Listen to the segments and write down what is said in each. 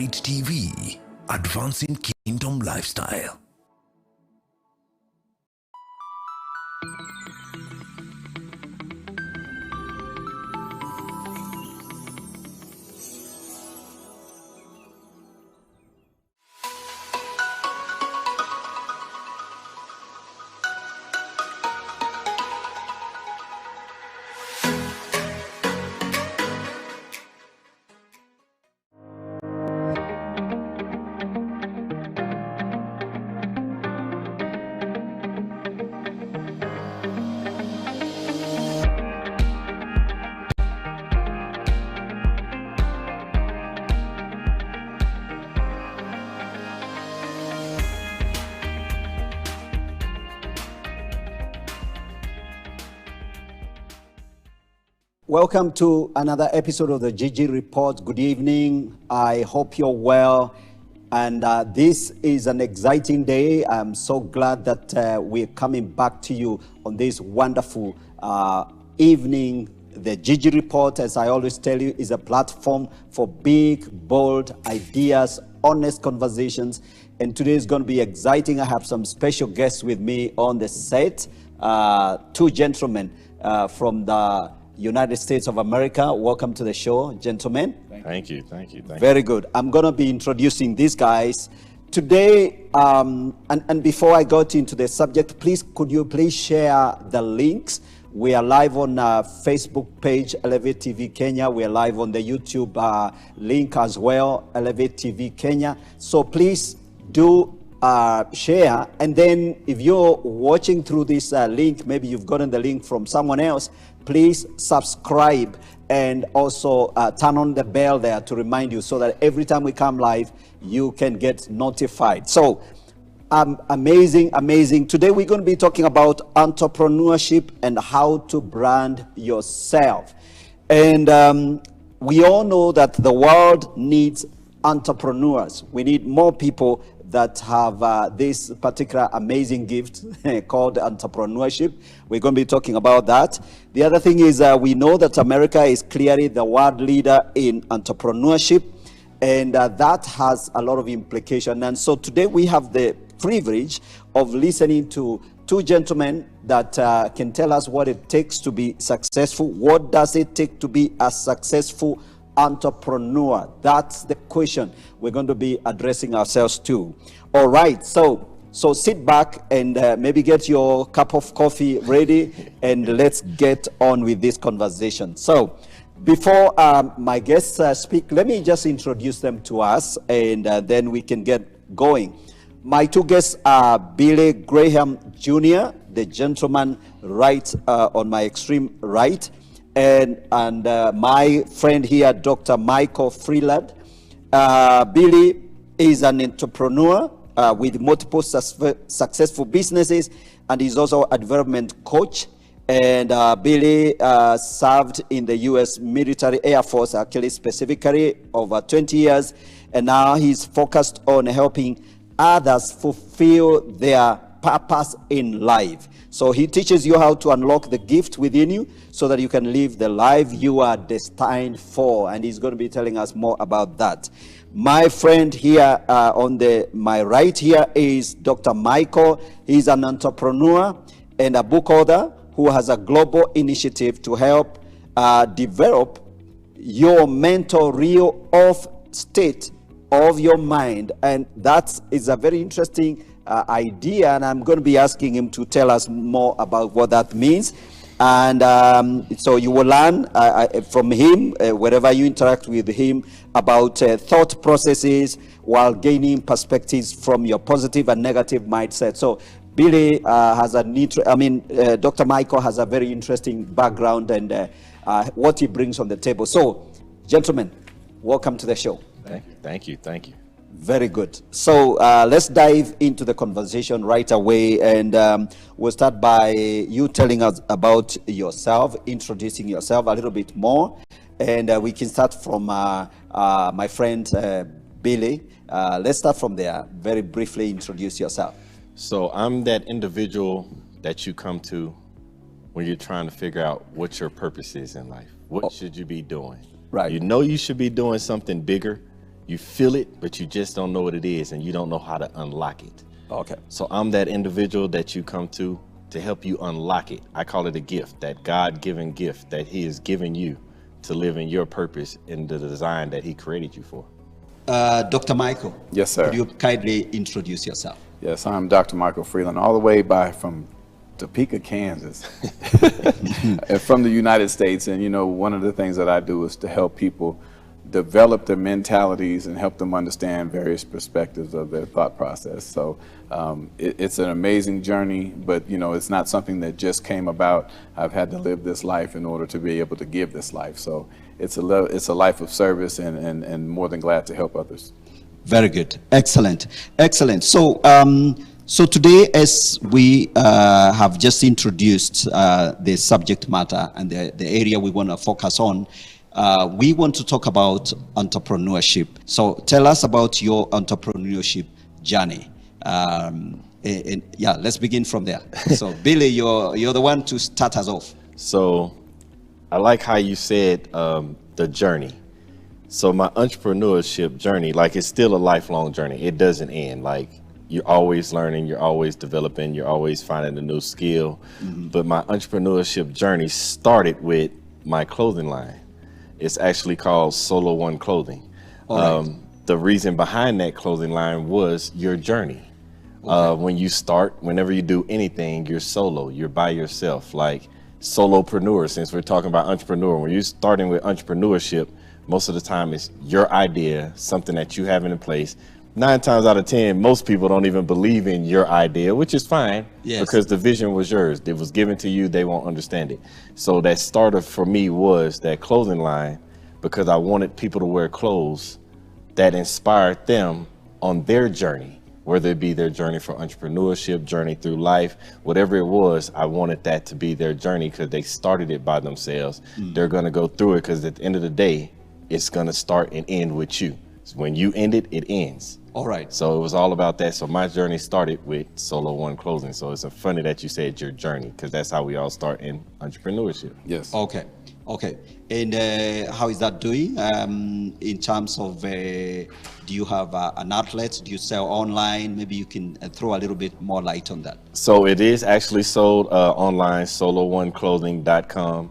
Light TV, advancing kingdom lifestyle. Welcome to another episode of the GG Report. Good evening. I hope you're well. And this is an exciting day. I'm so glad that we're coming back to you on this wonderful evening. The GG Report, as I always tell you, is a platform for big, bold ideas, honest conversations. And today is going to be exciting. I have some special guests with me on the set. Two gentlemen from the United States of America. Welcome to the show, gentlemen. Thank you. Very good. I'm going to be introducing these guys today. And before I got into the subject, could you please share the links? We are live on Facebook page, Elevate TV Kenya. We are live on the YouTube link as well, Elevate TV Kenya. So please do share. And then if you're watching through this link, maybe you've gotten the link from someone else, please subscribe and also turn on the bell there to remind you so that every time we come live, you can get notified. So amazing. Today we're going to be talking about entrepreneurship and how to brand yourself. And we all know that the world needs entrepreneurs. We need more people that have this particular amazing gift called entrepreneurship. We're going to be talking about that. The other thing is we know that America is clearly the world leader in entrepreneurship, and that has a lot of implication. And so today we have the privilege of listening to two gentlemen that can tell us what it takes to be successful. What does it take to be a successful entrepreneur? That's the question we're going to be addressing ourselves to. All right, so sit back and maybe get your cup of coffee ready and let's get on with this conversation. So before my guests speak, let me just introduce them to us, and then we can get going. My two guests are Billy Graham Jr., the gentleman right on my extreme right, and my friend here, Dr. Michael Freeland. Billy is an entrepreneur with multiple successful businesses, and he's also a development coach. And Billy served in the U.S. military Air Force, actually specifically over 20 years, and now he's focused on helping others fulfill their purpose in life. So he teaches you how to unlock the gift within you so that you can live the life you are destined for. And he's going to be telling us more about that. My friend here on my right here is Dr. Michael. He's an entrepreneur and a book author who has a global initiative to help develop your mental real off state of your mind. And that is a very interesting idea, and I'm going to be asking him to tell us more about what that means. And so you will learn from him, wherever you interact with him, about thought processes while gaining perspectives from your positive and negative mindset. So Billy has Dr. Michael has a very interesting background and what he brings on the table. So, gentlemen, welcome to the show. Thank you. Very good. So let's dive into the conversation right away, and we'll start by you telling us about yourself, introducing yourself a little bit more, and we can start from my friend Billy. Let's start from there. Very briefly introduce yourself. So I'm that individual that you come to when you're trying to figure out what your purpose is in life. What should you be doing? Right. You know you should be doing something bigger. You feel it, but you just don't know what it is, and you don't know how to unlock it. Okay. So I'm that individual that you come to help you unlock it. I call it a gift, that God-given gift that he has given you to live in your purpose in the design that he created you for. Dr. Michael. Yes, sir. Could you kindly introduce yourself? Yes, I'm Dr. Michael Freeland, all the way from Topeka, Kansas, from the United States. And, you know, one of the things that I do is to help people develop their mentalities and help them understand various perspectives of their thought process. So it's an amazing journey, but, you know, it's not something that just came about. I've had to live this life in order to be able to give this life. So it's a life of service, and more than glad to help others. Very good. Excellent. Excellent. So, so today, as we have just introduced the subject matter and the area we want to focus on, we want to talk about entrepreneurship. So tell us about your entrepreneurship journey. And yeah, let's begin from there. So Billy, you're the one to start us off. So I like how you said the journey. So my entrepreneurship journey, like, it's still a lifelong journey. It doesn't end. Like, you're always learning, you're always developing, you're always finding a new skill. But my entrepreneurship journey started with my clothing line. It's actually called Solo1 Clothing. Right. The reason behind that clothing line was your journey. When you start, whenever you do anything, you're solo, you're by yourself. Like solopreneur, since we're talking about entrepreneur, when you're starting with entrepreneurship, most of the time it's your idea, something that you have in place. 9 times out of 10, most people don't even believe in your idea, which is fine. Yes. Because the vision was yours. It was given to you. They won't understand it. So that starter for me was that clothing line, because I wanted people to wear clothes that inspired them on their journey, whether it be their journey for entrepreneurship, journey through life, whatever it was. I wanted that to be their journey because they started it by themselves. They're going to go through it because at the end of the day, it's going to start and end with you. So when you end it, it ends. All right. So it was all about that. So my journey started with Solo1 Clothing. So it's funny that you said your journey, because that's how we all start in entrepreneurship. Yes. Okay. Okay. And how is that doing in terms of, do you have an outlet? Do you sell online? Maybe you can throw a little bit more light on that. So it is actually sold online, solo1clothing.com.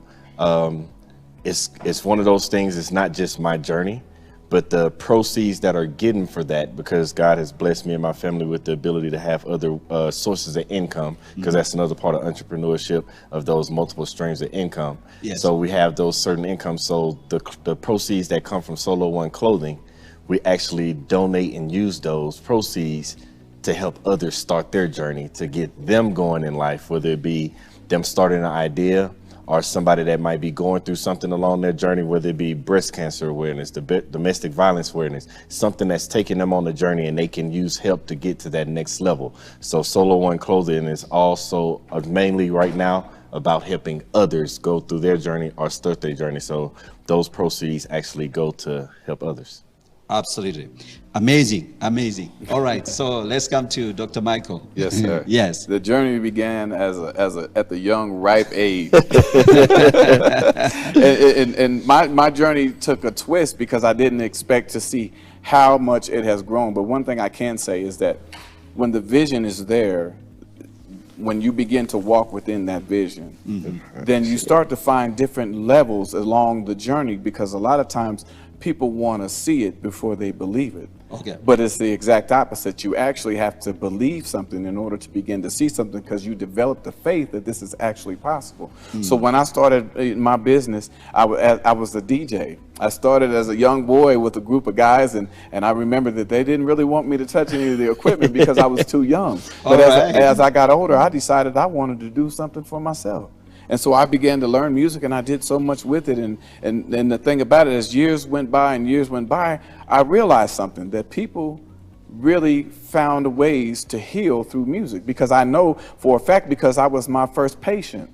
It's one of those things, it's not just my journey, but the proceeds that are getting for that, because God has blessed me and my family with the ability to have other sources of income, because that's another part of entrepreneurship, of those multiple streams of income. Yes. So we have those certain incomes. So the proceeds that come from Solo1 Clothing, we actually donate and use those proceeds to help others start their journey, to get them going in life, whether it be them starting an idea, or somebody that might be going through something along their journey, whether it be breast cancer awareness, domestic violence awareness, something that's taking them on the journey and they can use help to get to that next level. So Solo1 Clothing is also mainly right now about helping others go through their journey or start their journey. So those proceeds actually go to help others. Absolutely. Amazing. Amazing. All right. So let's come to Dr. Michael. Yes, sir. Yes. The journey began at the young, ripe age. and my journey took a twist because I didn't expect to see how much it has grown. But one thing I can say is that when the vision is there, when you begin to walk within that vision, then you start to find different levels along the journey, because a lot of times people want to see it before they believe it. Okay. But it's the exact opposite. You actually have to believe something in order to begin to see something, because you develop the faith that this is actually possible. So when I started my business, I was a DJ. I started as a young boy with a group of guys, and I remember that they didn't really want me to touch any of the equipment because I was too young. But as I got older, I decided I wanted to do something for myself. And so I began to learn music, and I did so much with it. And the thing about it, as years went by and years went by, I realized something, that people really found ways to heal through music, because I know for a fact, because I was my first patient.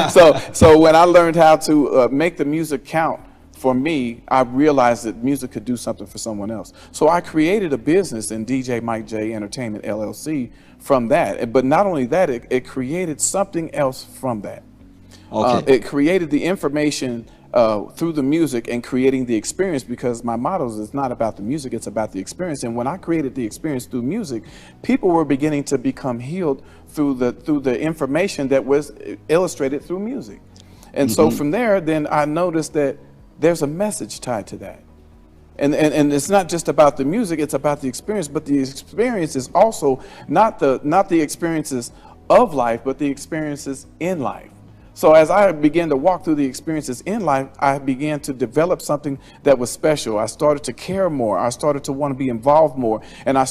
So when I learned how to make the music count for me, I realized that music could do something for someone else. So I created a business in DJ Mike J Entertainment LLC from that. But not only that, it created something else from that. Okay. It created the information through the music and creating the experience, because my motto is not about the music, it's about the experience. And when I created the experience through music, people were beginning to become healed through the information that was illustrated through music. And so from there, then I noticed that there's a message tied to that. And it's not just about the music, it's about the experience, but the experience is also not the experiences of life, but the experiences in life. So as I began to walk through the experiences in life, I began to develop something that was special. I started to care more. I started to want to be involved more. And I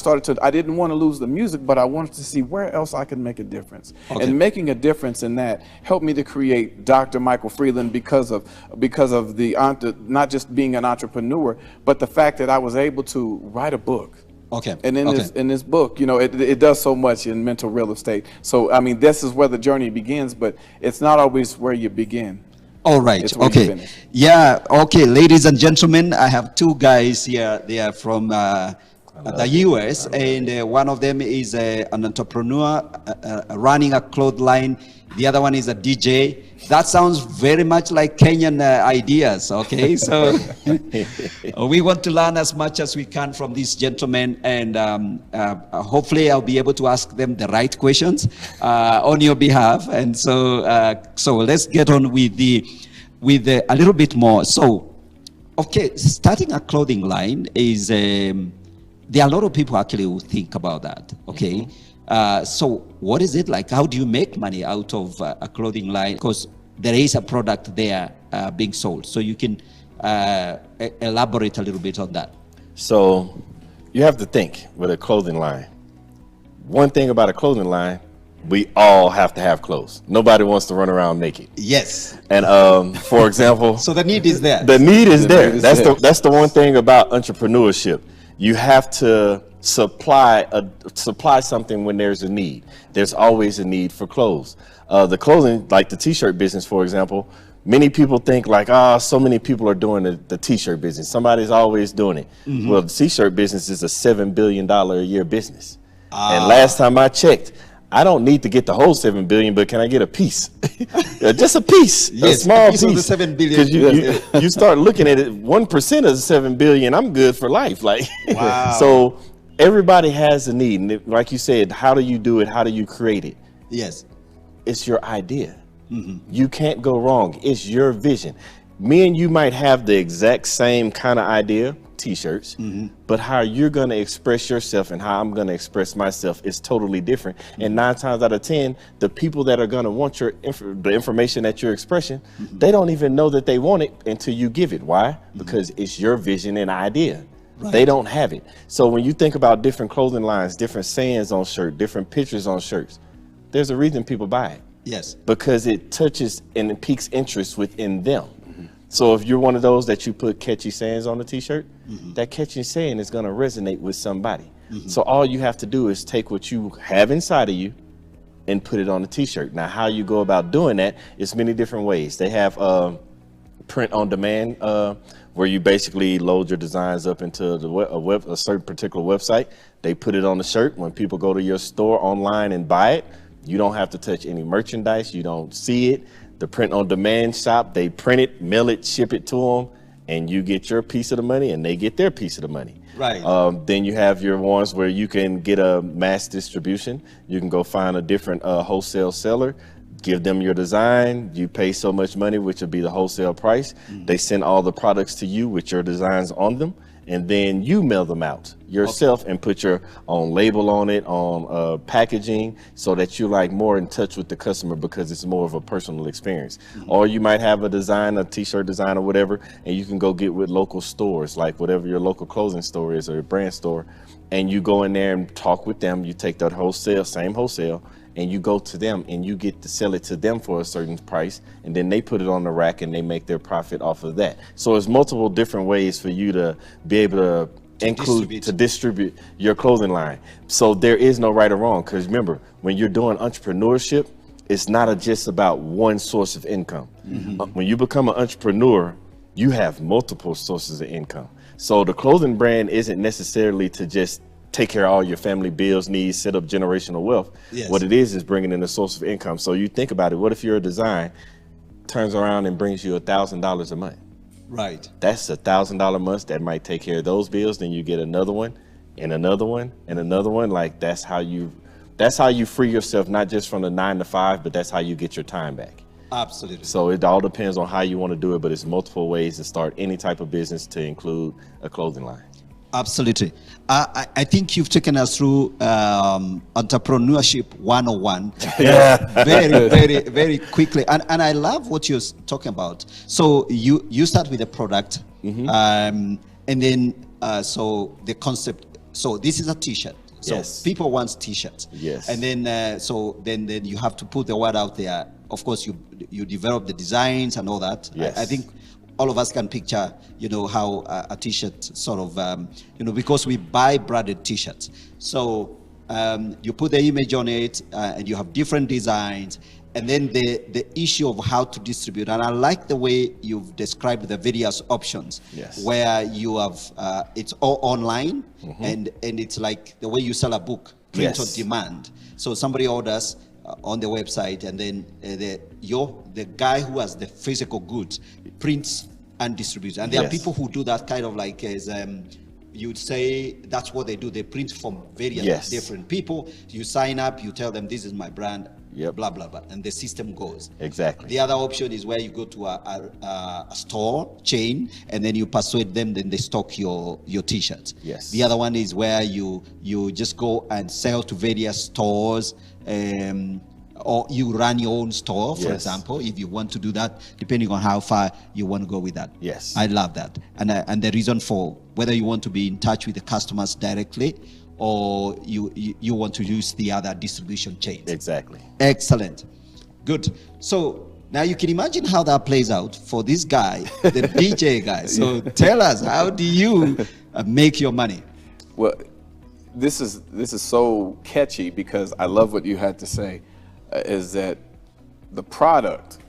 didn't want to lose the music, but I wanted to see where else I could make a difference. Okay. And making a difference in that helped me to create Dr. Michael Freeland because of not just being an entrepreneur, but the fact that I was able to write a book. Okay. And in this book, you know, it does so much in mental real estate. So, I mean, this is where the journey begins, but it's not always where you begin. All right. It's where you Okay. finish. Yeah. Okay. Ladies and gentlemen, I have two guys here. They are from the US, and one of them is an entrepreneur running a clothing line. The other one is a DJ. That sounds very much like Kenyan ideas, okay? So we want to learn as much as we can from these gentlemen, and hopefully I'll be able to ask them the right questions on your behalf. And so let's get on with a little bit more. So, okay, starting a clothing line is, there are a lot of people actually who think about that, okay? So what is it like? How do you make money out of a clothing line? Because there is a product there being sold. So you can elaborate a little bit on that. So you have to think with a clothing line. One thing about a clothing line, we all have to have clothes. Nobody wants to run around naked. Yes. And for example, so the need is there. The need is there. Need is That's there. that's the one thing about entrepreneurship. You have to supply something when there's a need. There's always a need for clothes. The clothing, like the t-shirt business, for example, many people think like, so many people are doing the t-shirt business. Somebody's always doing it. Well, the t-shirt business is a $7 billion a year business. And last time I checked, I don't need to get the whole 7 billion, but can I get a piece? Just a piece, Yes, a small a piece of the 7 billion. Because you start looking at it, 1% of the 7 billion, I'm good for life. Like, Wow. So everybody has a need, and like you said, how do you do it? How do you create it? Yes. It's your idea. You can't go wrong. It's your vision. Me and you might have the exact same kind of idea, t-shirts, but how you're going to express yourself and how I'm going to express myself is totally different. And 9 times out of 10, the people that are going to want the information that you're expressing, they don't even know that they want it until you give it. Why? Because it's your vision and idea. Right. They don't have it. So when you think about different clothing lines, different sayings on shirts, different pictures on shirts, there's a reason people buy it. Yes. Because it touches and it piques interest within them. So if you're one of those that you put catchy sayings on the t-shirt, that catchy saying is going to resonate with somebody. So all you have to do is take what you have inside of you and put it on the t-shirt. Now, how you go about doing that is many different ways. They have print on demand, where you basically load your designs up into a certain particular website. They put it on the shirt. When people go to your store online and buy it, you don't have to touch any merchandise. You don't see it. The print on demand shop, they print it, mail it, ship it to them, and you get your piece of the money and they get their piece of the money. Right. Then you have your ones where you can get a mass distribution. You can go find a different wholesale seller, give them your design, you pay so much money, which would be the wholesale price. They send all the products to you with your designs on them, and then you mail them out yourself and put your own label on it, on packaging, so that you're like more in touch with the customer because it's more of a personal experience. Or you might have a design, a t-shirt design or whatever, and you can go get with local stores, like whatever your local clothing store is or your brand store, and you go in there and talk with them. You take that wholesale, same wholesale, and you go to them and you get to sell it to them for a certain price, and then they put it on the rack and they make their profit off of that. So there's multiple different ways for you to be able to distribute your clothing line. So there is no right or wrong, because remember, when you're doing entrepreneurship, it's not just about one source of income. When you become an entrepreneur, you have multiple sources of income. So the clothing brand isn't necessarily to just take care of all your family bills, needs, set up generational wealth. Yes. What it is bringing in a source of income. So you think about it, what if you're a design turns around and brings you $1,000 a month. Right. That's $1,000 a month that might take care of those bills. Then you get another one, and another one, and another one. Like that's how you free yourself, not just from the 9 to 5, but that's how you get your time back. Absolutely. So it all depends on how you want to do it, but it's multiple ways to start any type of business, to include a clothing line. Absolutely. I think you've taken us through entrepreneurship 101. Yeah. very quickly. And I love what you're talking about. So you start with a product, and then so the concept. So this is a T-shirt. So Yes. people want T-shirts. Yes. And then so then you have to put the word out there. Of course, you develop the designs and all that. Yes. I think all of us can picture, how a T-shirt sort of, because we buy branded T-shirts. So you put the image on it, and you have different designs, and then the issue of how to distribute. And I like the way you've described the various options. Yes. Where you have it's all online, and it's like the way you sell a book, print Yes. on demand. So somebody orders on the website, and then the guy who has the physical goods prints and distributes. And there are Yes. people who do that kind of like as you'd say that's what they do. They print from various Yes. different people. You sign up, you tell them this is my brand, Yep. blah blah blah, and the system goes. Exactly. The other option is where you go to a store chain, and then you persuade them, then they stock your T-shirts. Yes. The other one is where you just go and sell to various stores, or you run your own store, for Yes. example, if you want to do that, depending on how far you want to go with that. Yes. I love that. And the reason for whether you want to be in touch with the customers directly, or you want to use the other distribution chains. Exactly. Excellent. Good. So now you can imagine how that plays out for this guy, the DJ guy. So tell us, how do you make your money? Well, this is so catchy because I love what you had to say. Is that the product,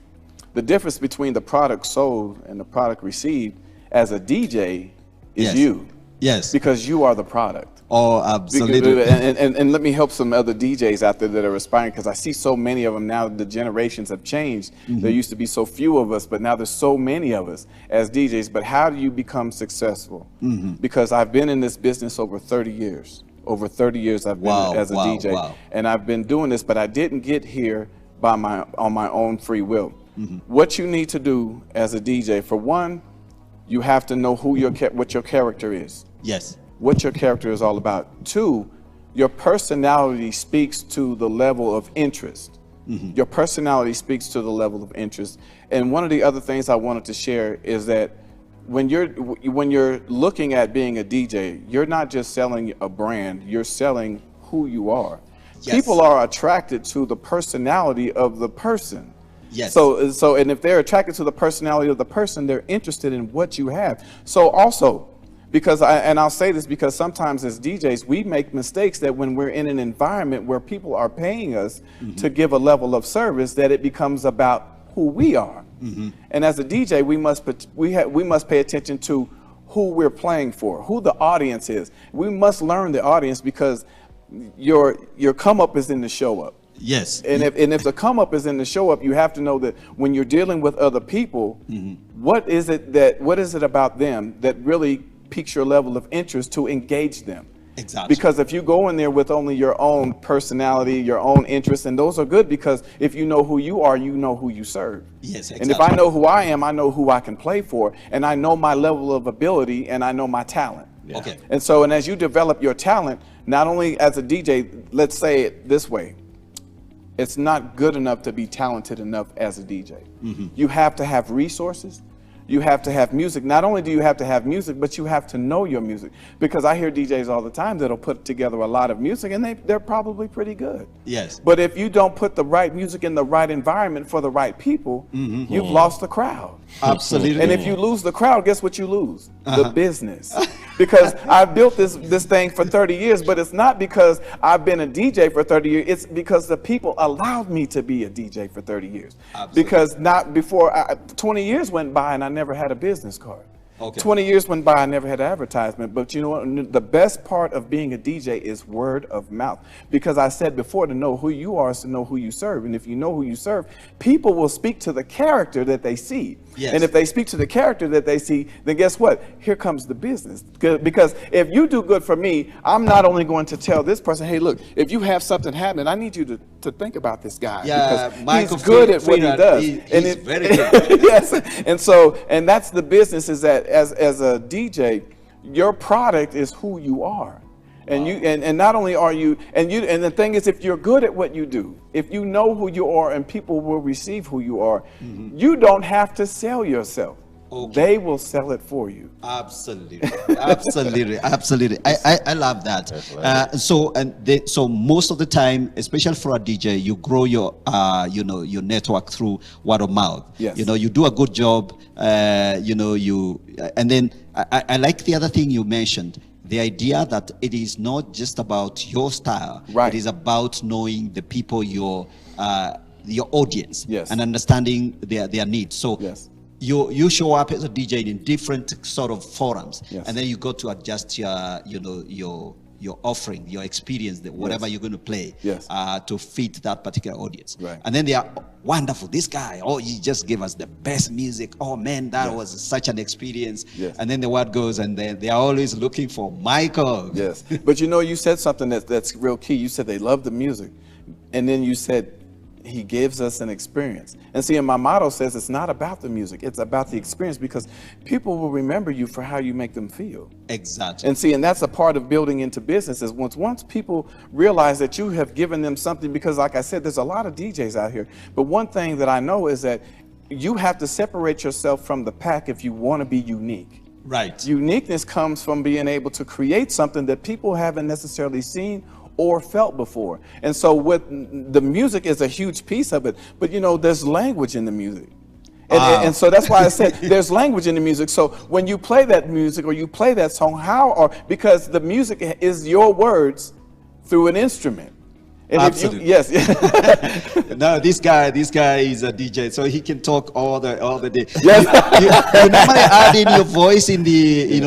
the difference between the product sold and the product received as a DJ is Yes. you. Yes. Because you are the product. Oh, absolutely. And let me help some other DJs out there that are aspiring, because I see so many of them now. The generations have changed. There used to be so few of us, but now there's so many of us as DJs. But how do you become successful? Because I've been in this business over 30 years. Over 30 years I've been as a DJ. And I've been doing this, but I didn't get here on my own free will. What you need to do as a DJ, for one, you have to know what your character is. Yes. What your character is all about. Two, your personality speaks to the level of interest. Your personality speaks to the level of interest. And one of the other things I wanted to share is that when you're looking at being a DJ, you're not just selling a brand, you're selling who you are. Yes. People are attracted to the personality of the person. Yes. So and if they're attracted to the personality of the person, they're interested in what you have. So also, I'll say this because sometimes as DJs, we make mistakes that when we're in an environment where people are paying us to give a level of service, that it becomes about who we are. And as a DJ, we must pay attention to who we're playing for, who the audience is. We must learn the audience, because your come up is in the show up. Yes. And if the come up is in the show up, you have to know that when you're dealing with other people, what is it about them that really piques your level of interest to engage them? Exactly. Because if you go in there with only your own personality, your own interests, and those are good, because if you know who you are, you know who you serve. Yes, exactly. And if I know who I am, I know who I can play for, and I know my level of ability, and I know my talent. Yeah. Okay. And as you develop your talent, not only as a DJ, let's say it this way, it's not good enough to be talented enough as a DJ. You have to have resources. You have to have music. Not only do you have to have music, but you have to know your music. Because I hear DJs all the time that'll put together a lot of music, and they're probably pretty good. Yes. But if you don't put the right music in the right environment for the right people, you've lost the crowd. Absolutely. And if you lose the crowd, guess what you lose? The business. Because I've built this thing for 30 years, but it's not because I've been a DJ for 30 years. It's because the people allowed me to be a DJ for 30 years. Absolutely. Because not before 20 years went by and I never had a business card. Okay. 20 years went by, I never had an advertisement. But you know what? The best part of being a DJ is word of mouth. Because I said before, to know who you are is to know who you serve. And if you know who you serve, people will speak to the character that they see. Yes. And if they speak to the character that they see, then guess what? Here comes the business. Because if you do good for me, I'm not only going to tell this person, hey, look, if you have something happening, I need you to think about this guy. Yeah, because Michael he's good at what he Freeland, does. he's very good. Yes. And that's the business, is that as a DJ, your product is who you are. And you and not only are you and the thing is, if you're good at what you do, if you know who you are and people will receive who you are, you don't have to sell yourself. Okay. They will sell it for you. Absolutely, absolutely, absolutely. I love that. So most of the time, especially for a DJ, you grow your your network through word of mouth. Yes. You know, you do a good job. And then I like the other thing you mentioned. The idea that it is not just about your style. Right. It is about knowing the people, your audience, yes, and understanding their needs. So. Yes. You show up as a DJ in different sort of forums, yes, and then you got to adjust your offering, your experience, whatever yes, you're going to play, yes, to fit that particular audience. Right. And then they are wonderful. This guy, he just gave us the best music. Oh man, that yes, was such an experience. Yes. And then the word goes, and then they are always looking for Michael. Yes. But you know, you said something that's real key. You said they love the music, and then you said, he gives us an experience. And see, and my motto says it's not about the music, it's about the experience, because people will remember you for how you make them feel. Exactly. And see, and that's a part of building into business, is once people realize that you have given them something, because like I said, there's a lot of DJs out here. But one thing that I know is that you have to separate yourself from the pack if you want to be unique. Right. Uniqueness comes from being able to create something that people haven't necessarily seen or felt before. And so the music is a huge piece of it, but you know, there's language in the music. And so that's why I said there's language in the music. So when you play that music or you play that song, because the music is your words through an instrument. And absolutely. Yes. No, this guy is a DJ, so he can talk all the day. Yes. You normally add in your voice in the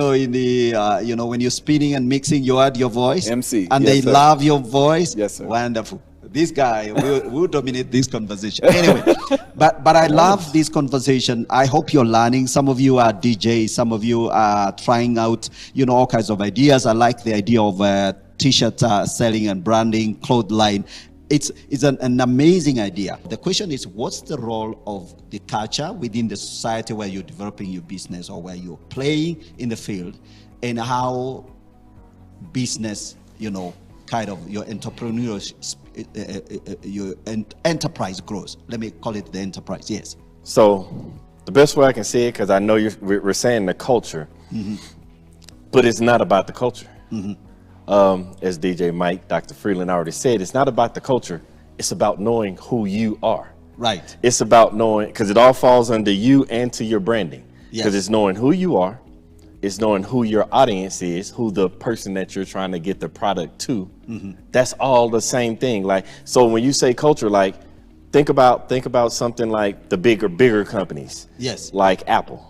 when you're spinning and mixing, you add your voice. MC. And yes, they sir. love your voice. Yes, sir. Wonderful. This guy will dominate this conversation. Anyway, but I love this conversation. I hope you're learning. Some of you are DJs. Some of you are trying out, all kinds of ideas. I like the idea of T-shirt selling and branding, cloth line. It's an amazing idea. The question is, what's the role of the culture within the society where you're developing your business or where you're playing in the field, and how business, kind of your entrepreneurship, your enterprise grows. Let me call it the enterprise. Yes. So the best way I can say it, because I know we're saying the culture, but it's not about the culture. As DJ Mike, Dr. Freeland already said, it's not about the culture. It's about knowing who you are. Right. It's about knowing, because it all falls under you and to your branding. Because Yes. it's knowing who you are. It's knowing who your audience is, who the person that you're trying to get the product to. That's all the same thing. Like, so when you say culture, like, think about something like the bigger companies. Yes. Like Apple.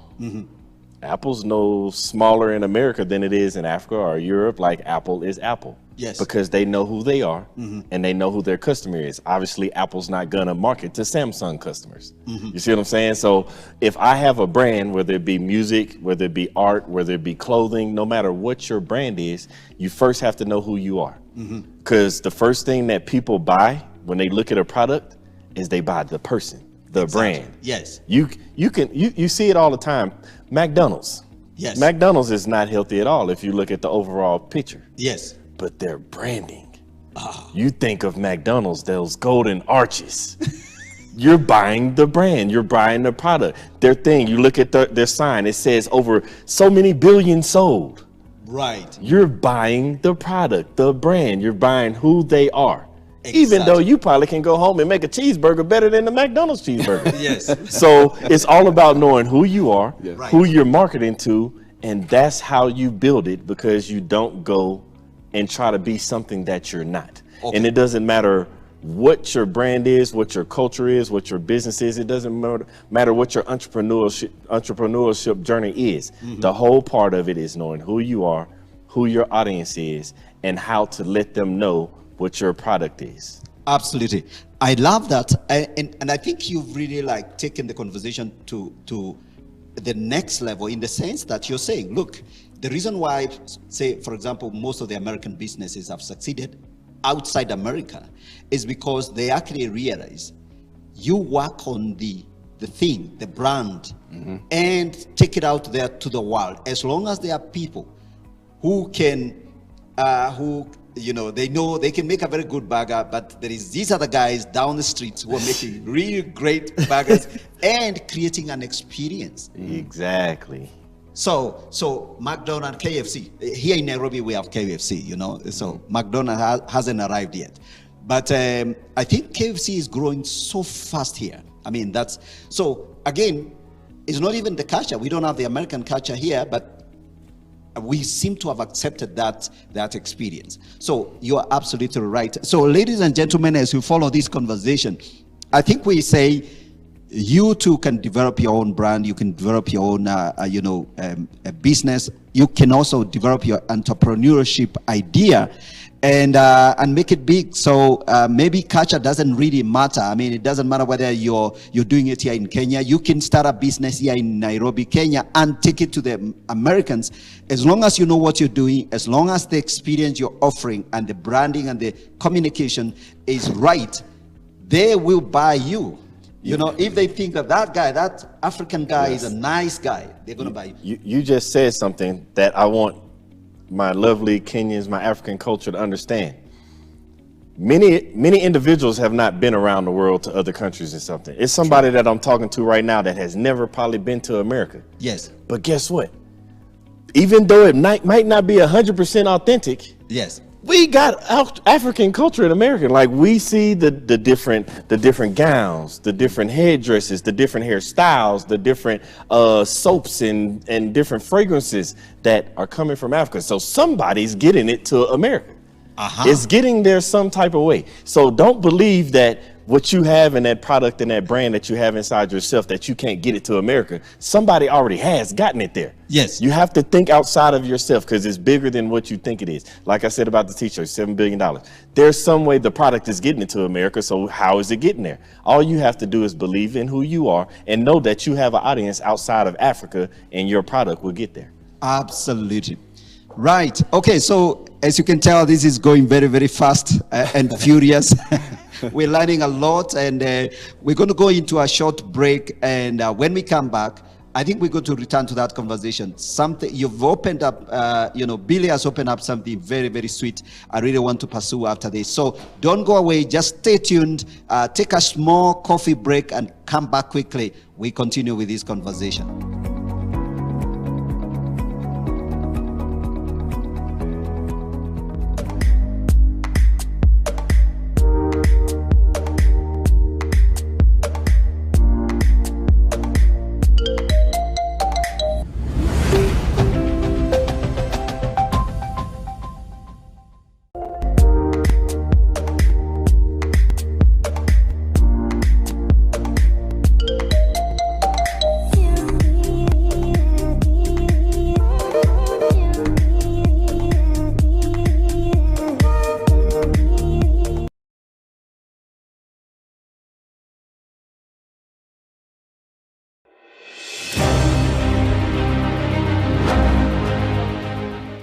Apple's no smaller in America than it is in Africa or Europe. Like, Apple is Apple. Yes. Because they know who they are and they know who their customer is. Obviously, Apple's not gonna market to Samsung customers. You see what I'm saying? So if I have a brand, whether it be music, whether it be art, whether it be clothing, no matter what your brand is, you first have to know who you are. Because the first thing that people buy when they look at a product is they buy the person, the brand. Yes. You see it all the time. McDonald's. Yes. McDonald's is not healthy at all if you look at the overall picture. Yes. But their branding. You think of McDonald's, those golden arches. You're buying the brand. You're buying the product. Their thing, you look at their sign, it says over so many billion sold. Right. You're buying the product, the brand. You're buying who they are. Exactly. Even though you probably can go home and make a cheeseburger better than the McDonald's cheeseburger. Yes. So it's all about knowing who you are, Right. who you're marketing to, and that's how you build it, because you don't go and try to be something that you're not. Okay. And it doesn't matter what your brand is, what your culture is, what your business is. It doesn't matter what your entrepreneurship journey is. The whole part of it is knowing who you are, who your audience is, and how to let them know what your product is. Absolutely. I love that. And I think you've really like taken the conversation to the next level, in the sense that you're saying, look, the reason why, say, for example, most of the American businesses have succeeded outside America is because they actually realize you work on the thing, the brand, and take it out there to the world. As long as there are people who can, they know they can make a very good burger, but there is these other guys down the streets who are making really great burgers and creating an experience. Exactly. So McDonald's, KFC, here in Nairobi we have KFC, so McDonald's hasn't arrived yet. But I think KFC is growing so fast here. I mean, so again, it's not even the culture. We don't have the American culture here, but we seem to have accepted that experience. So you are absolutely right. So ladies and gentlemen, as we follow this conversation, I think we say, you too can develop your own brand. You can develop your own, a business. You can also develop your entrepreneurship idea and make it big. So maybe culture doesn't really matter. I mean, it doesn't matter whether you're doing it here in Kenya. You can start a business here in Nairobi, Kenya, and take it to the Americans. As long as you know what you're doing, as long as the experience you're offering and the branding and the communication is right, they will buy you. If they think that African guy is a nice guy, they're going to buy you. You just said something that I want my lovely Kenyans, my African culture to understand. Many individuals have not been around the world to other countries or something. It's somebody that I'm talking to right now that has never probably been to America. Yes. But guess what? Even though it might not be 100% authentic, yes, we got African culture in America. Like, we see the different gowns, the different headdresses, the different hairstyles, the different soaps and different fragrances that are coming from Africa. So somebody's getting it to America. It's getting there some type of way. So don't believe that what you have in that product and that brand that you have inside yourself, that you can't get it to America. Somebody already has gotten it there. Yes. You have to think outside of yourself, because it's bigger than what you think it is. Like I said about the t-shirt, $7 billion. There's some way the product is getting it to America. So how is it getting there? All you have to do is believe in who you are and know that you have an audience outside of Africa, and your product will get there. Absolutely. Right. Okay. So as you can tell, this is going very, very fast and furious. We're learning a lot, and we're going to go into a short break. And when we come back, I think we're going to return to that conversation. Something you've opened up, Billy has opened up something very, very sweet. I really want to pursue after this. So don't go away. Just stay tuned. Take a small coffee break and come back quickly. We continue with this conversation.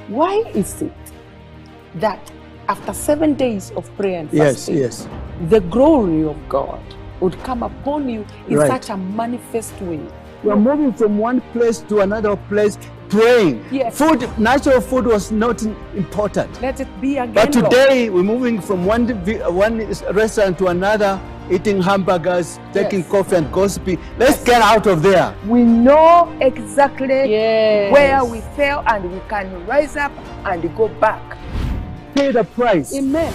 Why is it that after 7 days of prayer and fasting, the glory of God would come upon you in such a manifest way? We are moving from one place to another place, praying. Yes. Food, natural food was not important. Let it be again, But Lord. today we're moving from one restaurant to another, eating hamburgers, taking coffee and gossiping. Let's get out of there. We know exactly where we fell, and we can rise up and go back. Pay the price. Amen.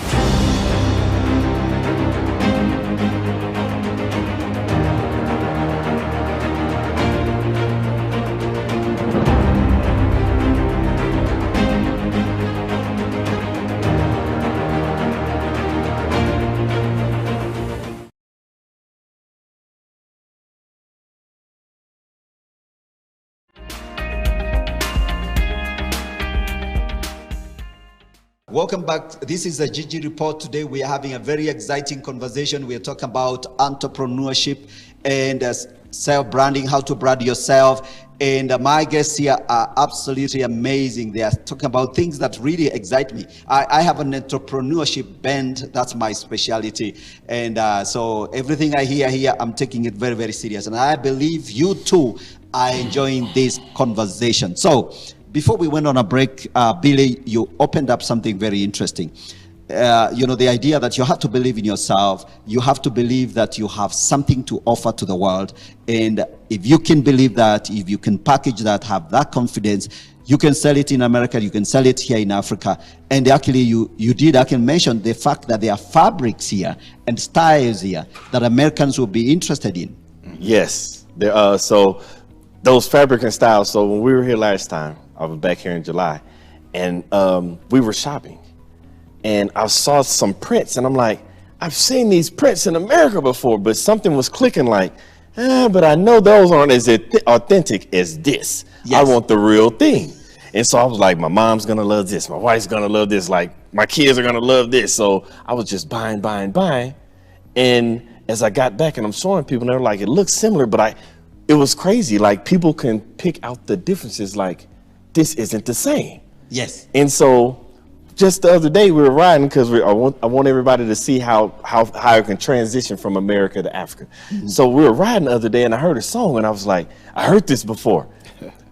Welcome back. This is the GG Report. Today we are having a very exciting conversation. We are talking about entrepreneurship and self-branding, how to brand yourself. And my guests here are absolutely amazing. They are talking about things that really excite me. I have an entrepreneurship bent. That's my specialty. And so everything I hear here, I'm taking it very, very serious. And I believe you too are enjoying this conversation. So before we went on a break, Billy, you opened up something very interesting. The idea that you have to believe in yourself, you have to believe that you have something to offer to the world. And if you can believe that, if you can package that, have that confidence, you can sell it in America, you can sell it here in Africa. And actually you did, I can mention the fact that there are fabrics here and styles here that Americans will be interested in. Yes, so those fabric and styles. So when we were here last time, I was back here in July, and we were shopping, and I saw some prints, and I'm like, I've seen these prints in America before, but something was clicking like, but I know those aren't as authentic as this. Yes. I want the real thing. And so I was like, my mom's gonna love this, my wife's gonna love this, like my kids are gonna love this. So I was just buying. And as I got back and I'm showing people, and they're like, it looks similar, but it was crazy. Like, people can pick out the differences, like, this isn't the same. Yes. And so just the other day we were riding, because I want everybody to see how I can transition from America to Africa. Mm-hmm. So we were riding the other day, and I heard a song, and I was like, I heard this before.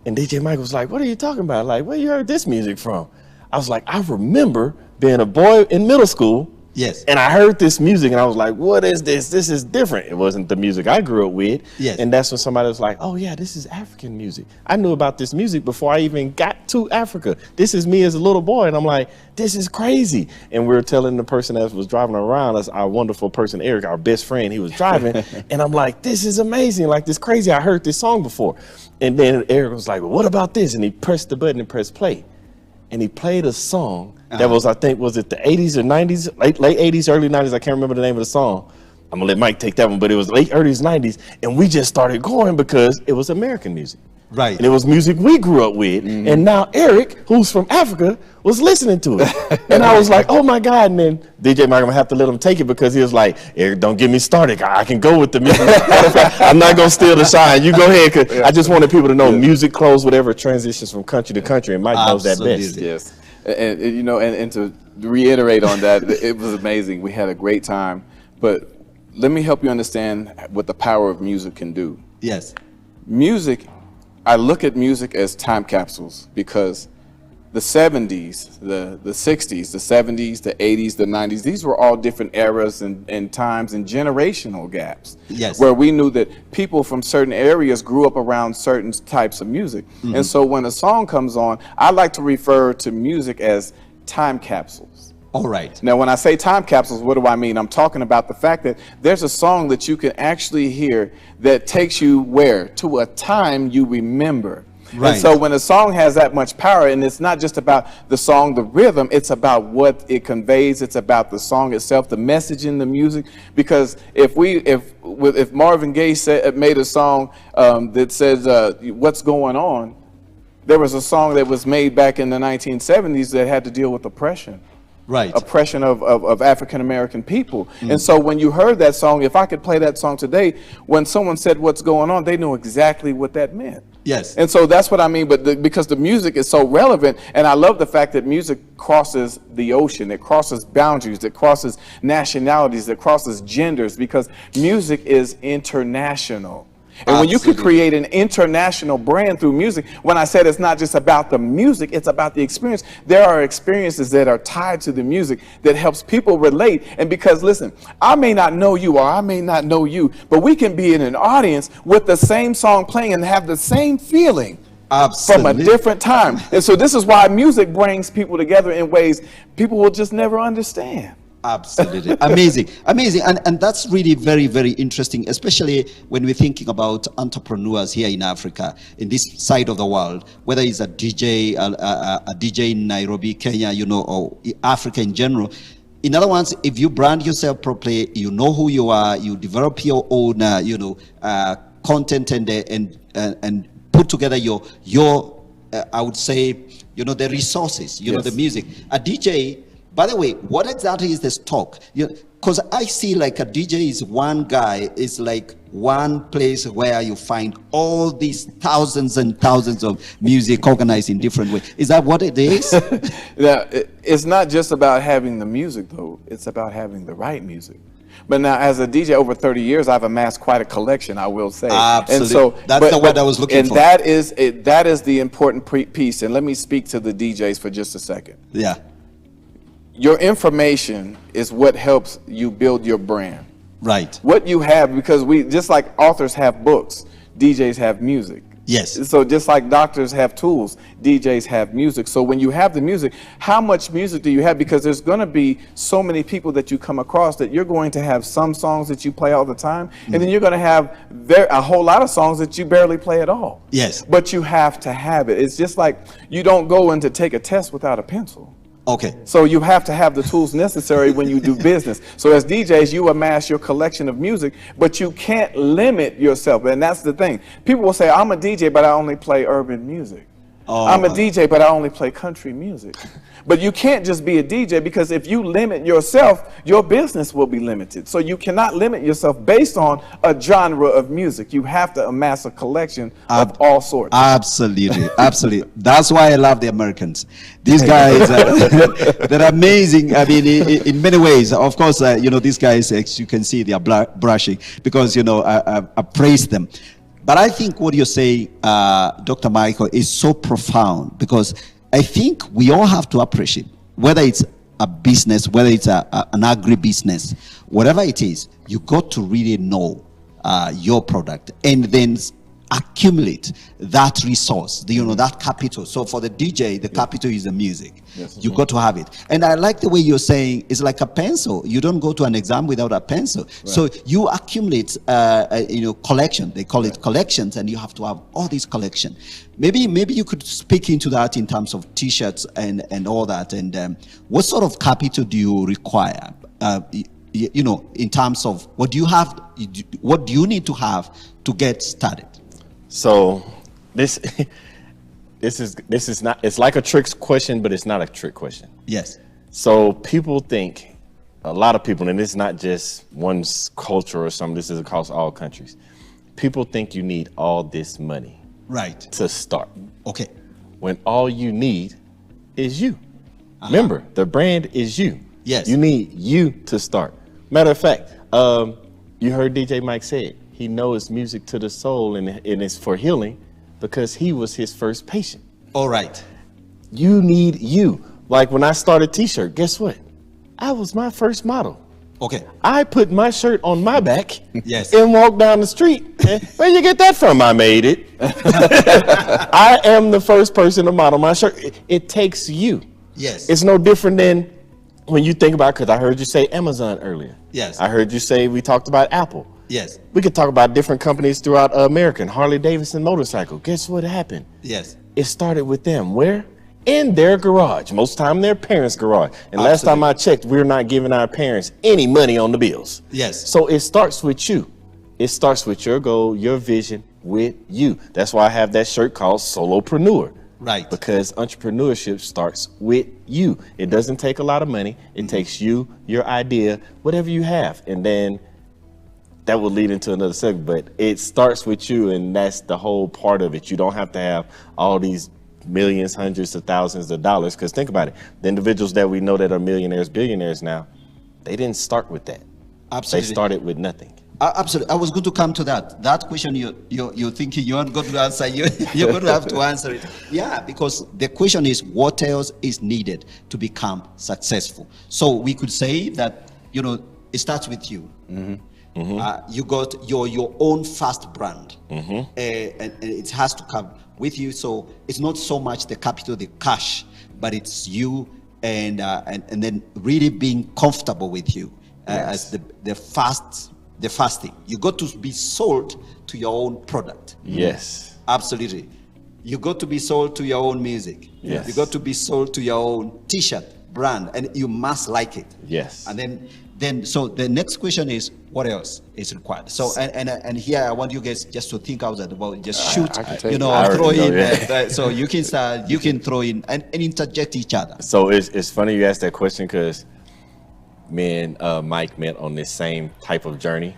And DJ Mike was like, what are you talking about? Like, where you heard this music from? I was like, I remember being a boy in middle school. Yes. And I heard this music, and I was like, what is this? This is different. It wasn't the music I grew up with. Yes. And that's when somebody was like, oh yeah, this is African music. I knew about this music before I even got to Africa. This is me as a little boy. And I'm like, this is crazy. And we were telling the person that was driving around us, our wonderful person, Eric, our best friend, he was driving. And I'm like, this is amazing. Like, this crazy. I heard this song before. And then Eric was like, well, what about this? And he pressed the button and pressed play. And he played a song that was, I think, was it the 80s or 90s, late 80s, early 90s? I can't remember the name of the song. I'm gonna let Mike take that one, but it was late 80s, 90s. And we just started going because it was American music. Right. And it was music we grew up with. Mm-hmm. And now Eric, who's from Africa, was listening to it. And I was like, oh my God. And then DJ Mike, I'm gonna have to let him take it, because he was like, Eric, don't get me started. I can go with the music. I'm not gonna steal the shine. You go ahead, because I just wanted people to know music clothes, whatever, transitions from country to country, and Mike knows that best. Yes. And to reiterate on that, it was amazing. We had a great time. But let me help you understand what the power of music can do. Yes. Music, I look at music as time capsules, because the 70s, the 60s, the 70s, the 80s, the 90s, these were all different eras and times and generational gaps. Yes. Where we knew that people from certain areas grew up around certain types of music. Mm-hmm. And so when a song comes on, I like to refer to music as time capsules. All right. Now, when I say time capsules, what do I mean? I'm talking about the fact that there's a song that you can actually hear that takes you where? To a time you remember. Right. And so when a song has that much power, and it's not just about the song, the rhythm, it's about what it conveys. It's about the song itself, the message in the music. Because if Marvin Gaye made a song that says, what's going on, there was a song that was made back in the 1970s that had to deal with oppression. Right. Oppression of African-American people. And so when you heard that song, if I could play that song today, when someone said what's going on, they knew exactly what that meant. Yes. And so that's what I mean, but because the music is so relevant, and I love the fact that music crosses the ocean, it crosses boundaries, it crosses nationalities, it crosses genders, because music is international. And when you can create an international brand through music, when I said it's not just about the music, it's about the experience. There are experiences that are tied to the music that helps people relate. And because, listen, I may not know you or I may not know you, but we can be in an audience with the same song playing and have the same feeling. Absolutely. From a different time. And so this is why music brings people together in ways people will just never understand. Absolutely. Amazing. Amazing. And that's really very, very interesting, especially when we're thinking about entrepreneurs here in Africa, in this side of the world, whether it's a DJ in Nairobi, Kenya, or Africa in general. In other words, if you brand yourself properly, you know who you are, you develop your own, content and put together your I would say, the resources, the music. A DJ By the way, what exactly is the stock? Because I see like a DJ is one guy, is like one place where you find all these thousands and thousands of music organized in different ways. Is that what it is? Now, it's not just about having the music, though. It's about having the right music. But now, as a DJ over 30 years, I've amassed quite a collection, I will say. Absolutely. And so, that's the word I was looking for. And that is the important piece. And let me speak to the DJs for just a second. Yeah. Your information is what helps you build your brand. Right. What you have, because we, just like authors have books, DJs have music. Yes. So just like doctors have tools, DJs have music. So when you have the music, how much music do you have? Because there's going to be so many people that you come across that you're going to have some songs that you play all the time, and then you're going to have a whole lot of songs that you barely play at all. Yes. But you have to have it. It's just like you don't go in to take a test without a pencil. Okay. So you have to have the tools necessary when you do business. So as DJs, you amass your collection of music, but you can't limit yourself. And that's the thing. People will say, I'm a DJ, but I only play urban music. Oh, I'm a DJ, but I only play country music. But you can't just be a DJ, because if you limit yourself, your business will be limited. So you cannot limit yourself based on a genre of music. You have to amass a collection of all sorts. Absolutely, absolutely. That's why I love the Americans. These guys, they're amazing. I mean, in many ways. Of course, these guys, as you can see, they are brushing because, I praise them. But I think what you're saying, Dr. Michael, is so profound, because I think we all have to appreciate, whether it's a business, whether it's an agri-business, whatever it is, you got to really know your product and then accumulate that resource, that capital. So for the DJ, the capital is the music. Yes. You got to have it. And I like the way you're saying it's like a pencil. You don't go to an exam without a pencil. Right. So you accumulate, collection. They call it collections, and you have to have all these collection. Maybe you could speak into that in terms of T-shirts and all that. And what sort of capital do you require? In terms of what do you have? What do you need to have to get started? So this is not, it's like a trick question, but it's not a trick question. Yes. So people think, a lot of people, and it's not just one's culture or something, this is across all countries. People think you need all this money. Right. To start. Okay. When all you need is you. Remember, the brand is you. Yes. You need you to start. Matter of fact, you heard DJ Mike say it. He knows music to the soul, and it's for healing because he was his first patient. All right. You need you. Like when I started T-shirt, guess what? I was my first model. Okay. I put my shirt on my back. Yes. And walked down the street. Where you get that from? I made it. I am the first person to model my shirt. It takes you. Yes. It's no different than when you think about, because I heard you say Amazon earlier. Yes. I heard you say, we talked about Apple. Yes. We could talk about different companies throughout America. Harley Davidson motorcycle. Guess what happened? Yes. It started with them. Where? In their garage. Most time their parents' garage. And last time I checked, we're not giving our parents any money on the bills. Yes. So it starts with you. It starts with your goal, your vision, with you. That's why I have that shirt called Solopreneur. Right. Because entrepreneurship starts with you. It doesn't take a lot of money. It takes you, your idea, whatever you have. And then that will lead into another segment, but it starts with you, and that's the whole part of it. You don't have to have all these millions, hundreds of thousands of dollars, because think about it. The individuals that we know that are millionaires, billionaires now, they didn't start with that. Absolutely. They started with nothing. Absolutely. I was going to come to that. That question you're thinking you're not going to answer. You're going to have to answer it. Yeah, because the question is, what else is needed to become successful? So we could say that, it starts with you. Mm-hmm. Mm-hmm. You got your own fast brand, and it has to come with you. So it's not so much the capital, the cash, but it's you, and then really being comfortable with you as the fasting. You got to be sold to your own product. Yes, absolutely. You got to be sold to your own music. Yes, you got to be sold to your own T-shirt brand, and you must like it. Yes, and then Then, so the next question is, what else is required? So, and here I want you guys just to think out that, well, just shoot, you know, throw in. So you can start, you can throw in and interject each other. So it's funny you asked that question because me and Mike met on this same type of journey.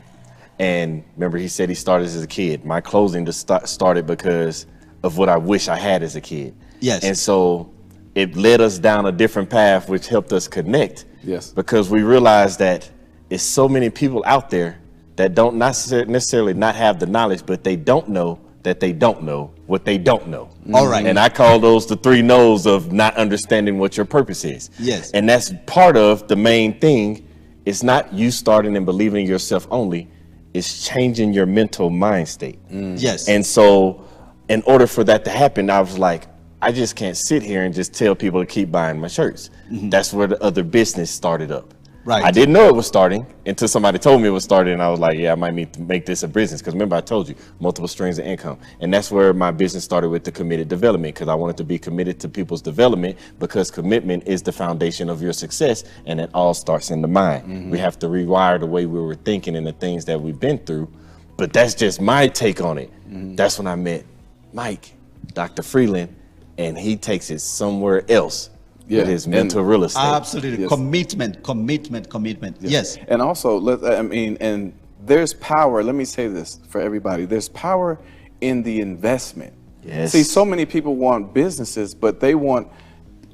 And remember, he said he started as a kid. My clothing just started because of what I wish I had as a kid. Yes. And so it led us down a different path, which helped us connect. Yes. Because we realized that it's so many people out there that don't necessarily not have the knowledge, but they don't know that they don't know what they don't know. All right. And I call those the 3 no's of not understanding what your purpose is. Yes. And that's part of the main thing. It's not you starting and believing in yourself only. It's changing your mental mind state. Yes. And so in order for that to happen, I was like, I just can't sit here and just tell people to keep buying my shirts. That's where the other business started up. Right. I didn't know it was starting until somebody told me it was starting, and I was like, yeah, I might need to make this a business. Because remember, I told you, multiple streams of income. And that's where my business started with the committed development, because I wanted to be committed to people's development, because commitment is the foundation of your success, and it all starts in the mind. We have to rewire the way we were thinking and the things that we've been through. But that's just my take on it. That's when I met Mike, Dr. Freeland, and he takes it somewhere else with his mental real estate. Absolutely. Yes. Commitment. Yes. And also, and there's power. Let me say this for everybody. There's power in the investment. Yes. See, so many people want businesses, but they want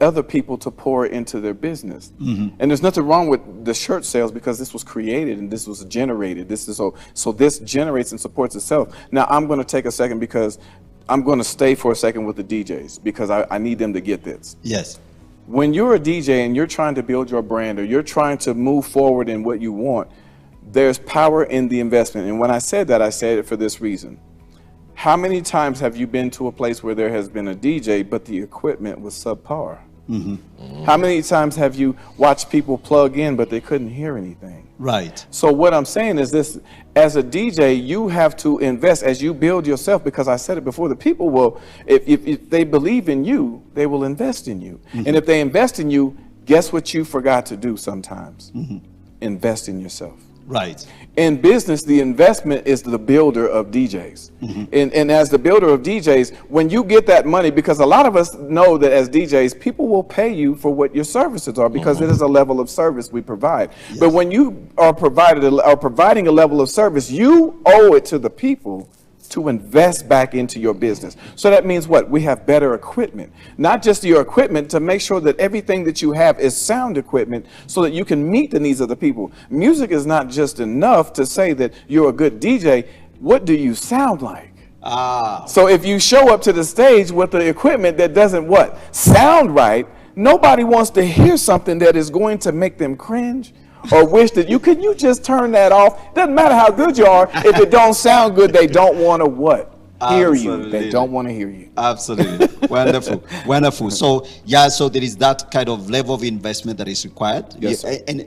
other people to pour into their business. And there's nothing wrong with the shirt sales, because this was created and this was generated. This is so this generates and supports itself. Now I'm going to take a second, because I'm going to stay for a second with the DJs, because I need them to get this. Yes. When you're a DJ and you're trying to build your brand, or you're trying to move forward in what you want, there's power in the investment. And when I said that, I said it for this reason. How many times have you been to a place where there has been a DJ, but the equipment was subpar? How many times have you watched people plug in, but they couldn't hear anything? Right. So what I'm saying is this: as a DJ, you have to invest as you build yourself, because I said it before, the people will, if they believe in you, they will invest in you. And if they invest in you, guess what you forgot to do sometimes? Invest in yourself. Right. In business, the investment is the builder of DJs. And as the builder of DJs, when you get that money, because a lot of us know that as DJs, people will pay you for what your services are, because it is a level of service we provide. Yes. But when you are providing a level of service, you owe it to the people to invest back into your business. So that means what? We have better equipment. Not just your equipment, to make sure that everything that you have is sound equipment, so that you can meet the needs of the people. Music is not just enough to say that you're a good DJ. What do you sound like? So if you show up to the stage with the equipment that doesn't what? Sound right, nobody wants to hear something that is going to make them cringe, or wish that can you just turn that off? Doesn't matter how good you are. If it don't sound good, they don't want to what? Hear you. They don't want to hear you. Absolutely. Wonderful. So yeah, so there is that kind of level of investment that is required. Yes, and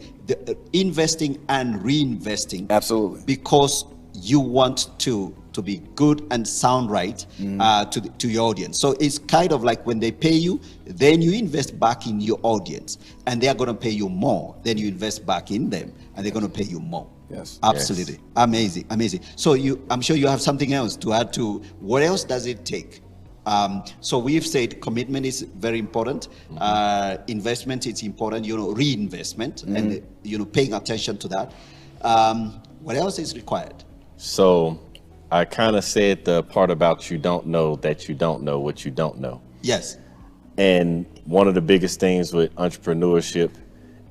investing and reinvesting. Absolutely. Because you want to be good and sound right to your audience. So it's kind of like when they pay you, then you invest back in your audience, and they are going to pay you more. Then you invest back in them, and they're going to pay you more. Yes. Absolutely. Yes. Amazing. So I'm sure you have something else to add to what else does it take? So we've said commitment is very important. Investment is important, reinvestment, and, paying attention to that. What else is required? So I kind of said the part about you don't know that you don't know what you don't know. Yes. And one of the biggest things with entrepreneurship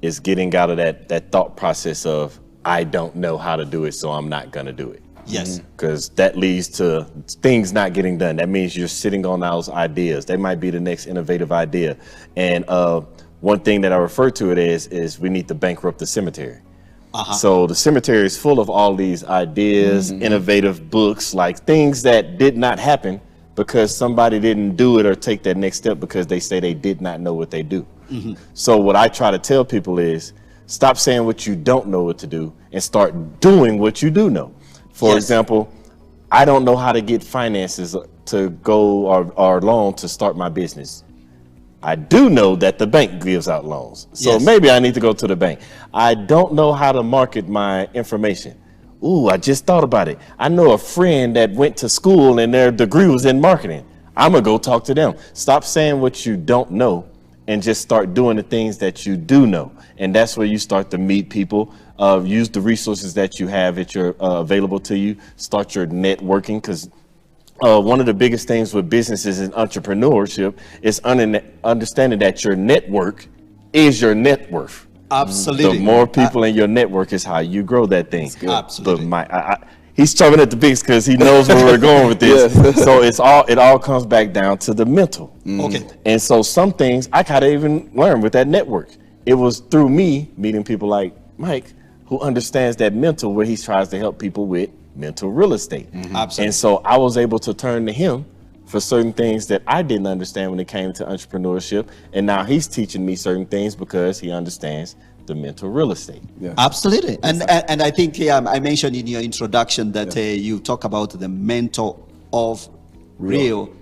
is getting out of that thought process of, I don't know how to do it, so I'm not going to do it. Yes. Because that leads to things not getting done. That means you're sitting on those ideas. They might be the next innovative idea. And one thing that I refer to it is we need to bankrupt the cemetery. So the cemetery is full of all these ideas, innovative books, like things that did not happen because somebody didn't do it or take that next step because they say they did not know what they do. So what I try to tell people is, stop saying what you don't know what to do and start doing what you do know. For example, I don't know how to get finances to go or loan to start my business. I do know that the bank gives out loans. So Yes. maybe I need to go to the bank. I don't know how to market my information. Ooh, I just thought about it. I know a friend that went to school and their degree was in marketing. I'm gonna go talk to them. Stop saying what you don't know and just start doing the things that you do know. And that's where you start to meet people. Use the resources that you have at your available to you. Start your networking, because one of the biggest things with businesses and entrepreneurship is understanding that your network is your net worth. Absolutely. The more people in your network is how you grow that thing. Absolutely. But he's chopping at the bigs because he knows where we're going with this. Yes. So it all comes back down to the mental. Okay. And so some things I gotta even learn with that network. It was through me meeting people like Mike, who understands that mental, where he tries to help people with mental real estate. Absolutely. And so I was able to turn to him for certain things that I didn't understand when it came to entrepreneurship. And now he's teaching me certain things because he understands the mental real estate. Yeah. Absolutely. And I think I mentioned in your introduction that you talk about the mental of real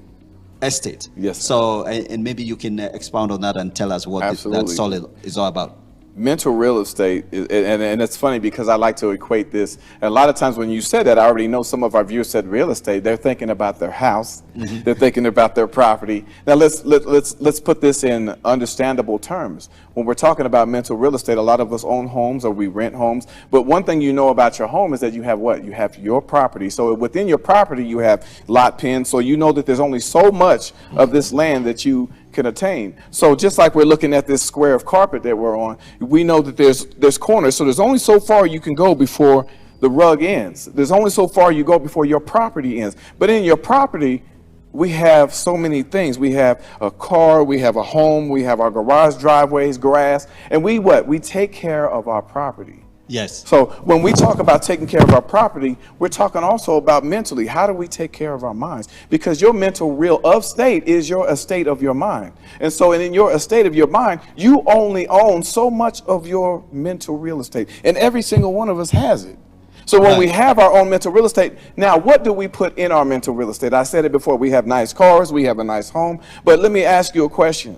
estate. Yes. So, and maybe you can expound on that and tell us what that Absolutely. Solid is all about. Mental real estate, and it's funny because I like to equate this. And a lot of times when you said that, I already know some of our viewers said real estate. They're thinking about their house. They're thinking about their property. Now let's put this in understandable terms. When we're talking about mental real estate, a lot of us own homes or we rent homes. But one thing you know about your home is that you have what? You have your property. So within your property, you have lot pins. So you know that there's only so much of this land that you can attain. So just like we're looking at this square of carpet that we're on, we know that there's corners. So there's only so far you can go before the rug ends. There's only so far you go before your property ends. But in your property, we have so many things. We have a car, we have a home, we have our garage, driveways, grass, and we take care of our property. Yes. So when we talk about taking care of our property, we're talking also about mentally. How do we take care of our minds? Because your mental real estate is your estate of your mind. And so in your estate of your mind, you only own so much of your mental real estate. And every single one of us has it. So when we have our own mental real estate, now what do we put in our mental real estate? I said it before, we have nice cars, we have a nice home. But let me ask you a question.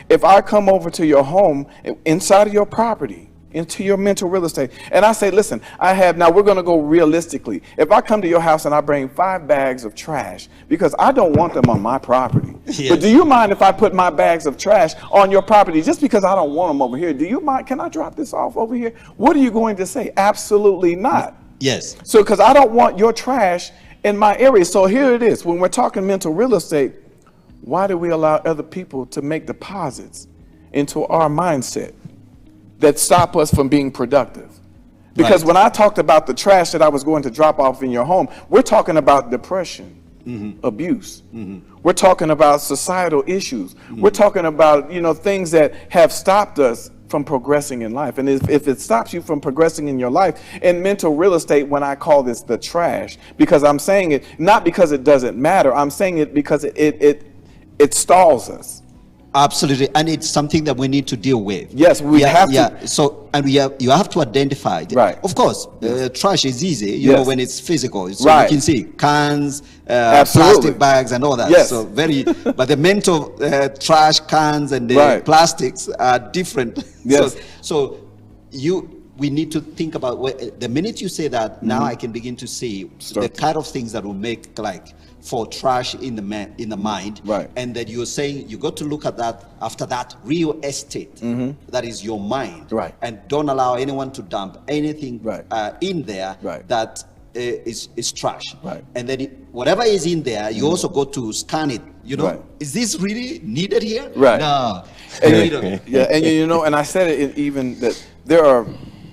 If I come over to your home, inside of your property, into your mental real estate, and I say, listen, now we're going to go realistically. If I come to your house and I bring 5 bags of trash, because I don't want them on my property. Yes. But do you mind if I put my bags of trash on your property just because I don't want them over here? Do you mind? Can I drop this off over here? What are you going to say? Absolutely not. Yes. So, because I don't want your trash in my area. So here it is. When we're talking mental real estate, why do we allow other people to make deposits into our mindset that stop us from being productive? Because when I talked about the trash that I was going to drop off in your home, we're talking about depression, abuse. We're talking about societal issues. We're talking about, things that have stopped us from progressing in life. And if it stops you from progressing in your life, in mental real estate, when I call this the trash, because I'm saying it not because it doesn't matter, I'm saying it because it stalls us. Absolutely, and it's something that we need to deal with. Yes, we have to. Yeah, so, and you have to identify it. Right. Of course, trash is easy, you Yes. know, when it's physical. So Right. you can see cans, Absolutely. plastic bags and all that. Yes. So but the mental trash cans and the Right. plastics are different. Yes. So we need to think about, the minute you say that, now I can begin to see the kind of things that will make for trash in the mind. Right. And that you're saying you got to look at that after that real estate that is your mind. Right. And don't allow anyone to dump anything in there that is trash. Right. And then whatever is in there, you also go to scan it. Right. Is this really needed here? Right. No. And, and I said it even that there are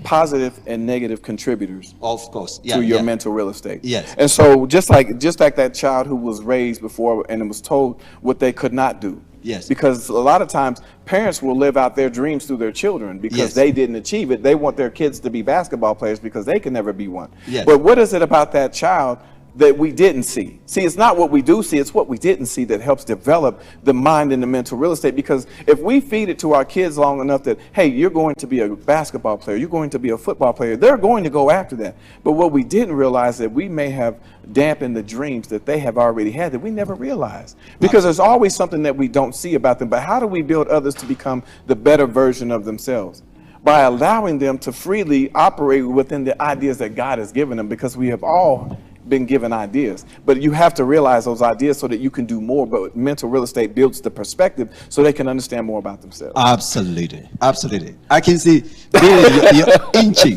positive and negative contributors Of course. to your mental real estate. Yes. And so just like that child who was raised before and was told what they could not do. Yes. Because a lot of times parents will live out their dreams through their children because they didn't achieve it. They want their kids to be basketball players because they can never be one. Yes. But what is it about that child that we didn't see. See, it's not what we do see, it's what we didn't see that helps develop the mind and the mental real estate. Because if we feed it to our kids long enough that, hey, you're going to be a basketball player, you're going to be a football player, they're going to go after that. But what we didn't realize that we may have dampened the dreams that they have already had that we never realized. Because there's always something that we don't see about them. But how do we build others to become the better version of themselves? By allowing them to freely operate within the ideas that God has given them, because we have all been given ideas, but you have to realize those ideas so that you can do more. But mental real estate builds the perspective so they can understand more about themselves. Absolutely, absolutely. I can see Billy,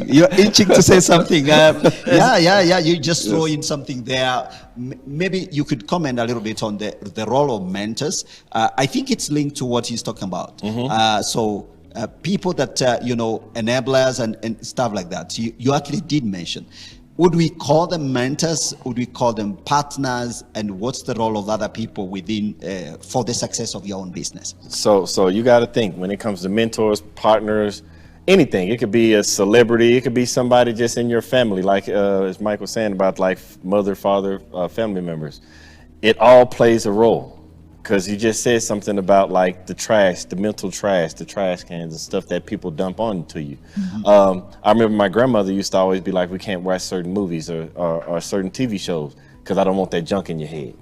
you're inching to say something. Yeah. You just throw in something there. Maybe you could comment a little bit on the role of mentors. I think it's linked to what he's talking about. People that enablers and stuff like that. You actually did mention. Would we call them mentors? Would we call them partners? And what's the role of other people within for the success of your own business? So you got to think when it comes to mentors, partners, anything. It could be a celebrity. It could be somebody just in your family, like as Mike was saying about like mother, father, family members. It all plays a role. Because you just said something about like the trash, the mental trash, the trash cans and stuff that people dump onto you. I remember my grandmother used to always be like, we can't watch certain movies or certain TV shows because I don't want that junk in your head.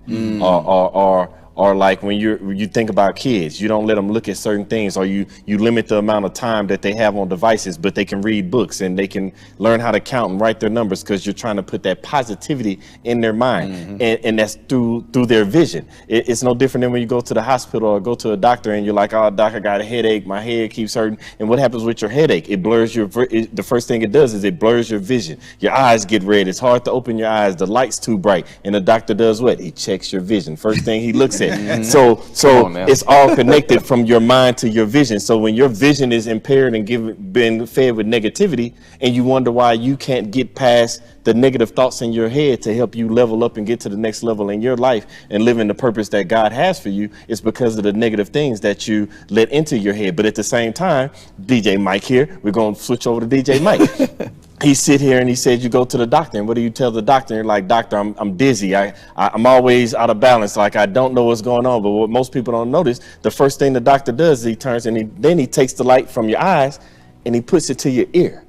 Or like when you think about kids, you don't let them look at certain things, or you limit the amount of time that they have on devices, but they can read books and they can learn how to count and write their numbers because you're trying to put that positivity in their mind. And that's through their vision. It's no different than when you go to the hospital or go to a doctor and you're like, oh, doc, I got a headache, my head keeps hurting. And what happens with your headache? It blurs the first thing it does is it blurs your vision. Your eyes get red. It's hard to open your eyes. The light's too bright. And the doctor does what? He checks your vision. First thing he looks at. So it's all connected from your mind to your vision. So when your vision is impaired and been fed with negativity, and you wonder why you can't get past the negative thoughts in your head to help you level up and get to the next level in your life and live in the purpose that God has for you, it's because of the negative things that you let into your head. But at the same time, DJ Mike here, we're going to switch over to DJ Mike. He sit here and he said, you go to the doctor, and what do you tell the doctor? You're like, doctor, I'm dizzy. I'm always out of balance. Like, I don't know what's going on. But what most people don't notice, the first thing the doctor does is he turns and then he takes the light from your eyes and he puts it to your ear.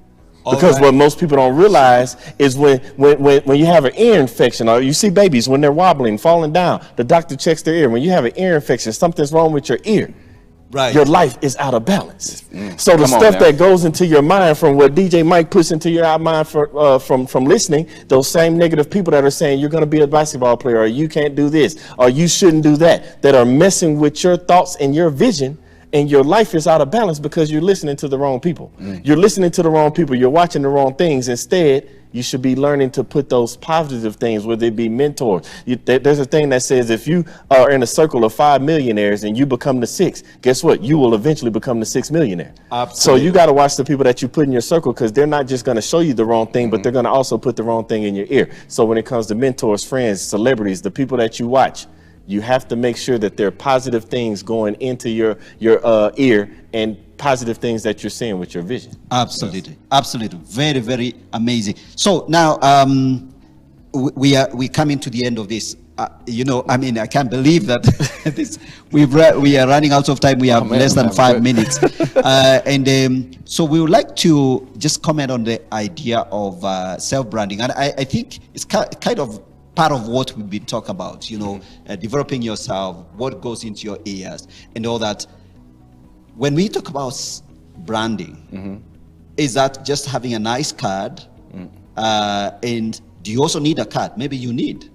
Because what most people don't realize is when you have an ear infection, or you see babies when they're wobbling, falling down, the doctor checks their ear. When you have an ear infection, something's wrong with your ear. Right. Your life is out of balance. So the stuff that goes into your mind from what DJ Mike puts into your mind from listening, those same negative people that are saying you're going to be a basketball player, or you can't do this, or you shouldn't do that are messing with your thoughts and your vision, and your life is out of balance because you're listening to the wrong people. You're listening to the wrong people. You're watching the wrong things. Instead, you should be learning to put those positive things, whether it be mentors. There's a thing that says if you are in a circle of 5 millionaires and you become the 6th, guess what? You will eventually become the 6th millionaire. Absolutely. So you got to watch the people that you put in your circle, because they're not just going to show you the wrong thing, but they're going to also put the wrong thing in your ear. So when it comes to mentors, friends, celebrities, the people that you watch, you have to make sure that there are positive things going into your ear and positive things that you're seeing with your vision. Absolutely. Yes. Absolutely. Very, very amazing. So now we coming to the end of this. I can't believe that we are running out of time. We have less than 5 minutes. So we would like to just comment on the idea of self-branding. And I think it's kind of part of what we've been talking about, developing yourself, what goes into your ears and all that. When we talk about branding, is that just having a nice card? And do you also need a card? Maybe you need,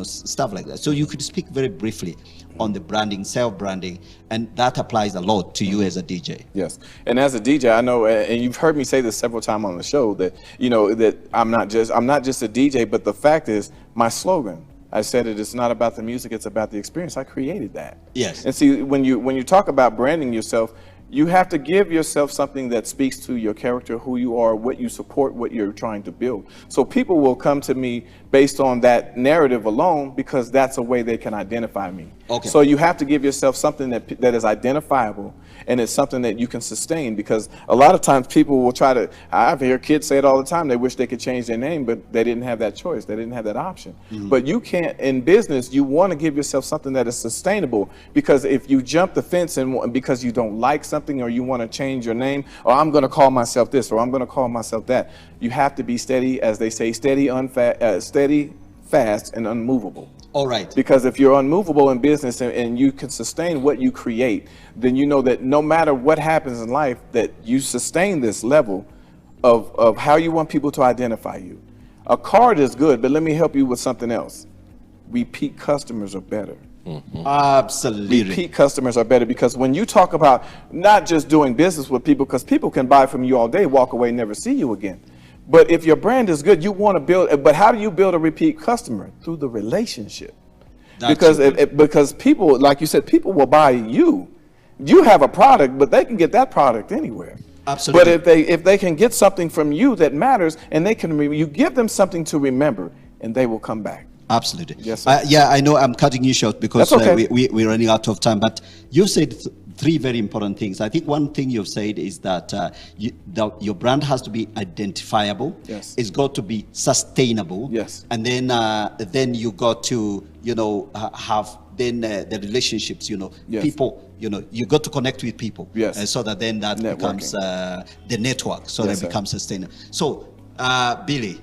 stuff like that. So you could speak very briefly on the branding, self-branding, and that applies a lot to you as a DJ. Yes, and as a DJ, I know, and you've heard me say this several times on the show, that that I'm not just a DJ, but the fact is, my slogan, I said it's not about the music, it's about the experience. I created that. Yes. And see, when you talk about branding yourself, You have to give yourself something that speaks to your character, who you are, what you support, what you're trying to build. So people will come to me based on that narrative alone, because that's a way they can identify me. Okay. So you have to give yourself something that is identifiable, and it's something that you can sustain, because a lot of times people will try to, I hear kids say it all the time, they wish they could change their name, but they didn't have that choice. They didn't have that option. But you can't, in business, you want to give yourself something that is sustainable, because if you jump the fence and because you don't like something, or you want to change your name, or I'm going to call myself this, or I'm going to call myself that, you have to be steady, as they say, steady, fast, and unmovable. All right. Because if you're unmovable in business and you can sustain what you create, then you know that no matter what happens in life, that you sustain this level of how you want people to identify you. A card is good, but let me help you with something else. Repeat customers are better. Absolutely. Repeat customers are better, because when you talk about not just doing business with people, because people can buy from you all day, walk away, never see you again. But if your brand is good, you want to build, but how do you build a repeat customer? Through the relationship. Because people, like you said, people will buy you. You have a product, but they can get that product anywhere. Absolutely. But if they can get something from you that matters, and they can, you give them something to remember, and they will come back. Absolutely. Yes, sir. Yeah, I know I'm cutting you short because That's okay. we're running out of time, but you said three very important things. I think one thing you've said is that your brand has to be identifiable. Yes. It's got to be sustainable. Yes. And then you got to, have the relationships, Yes. people, you got to connect with people. Yes. So that then that becomes the network, so Yes, that becomes sustainable. So, Billy,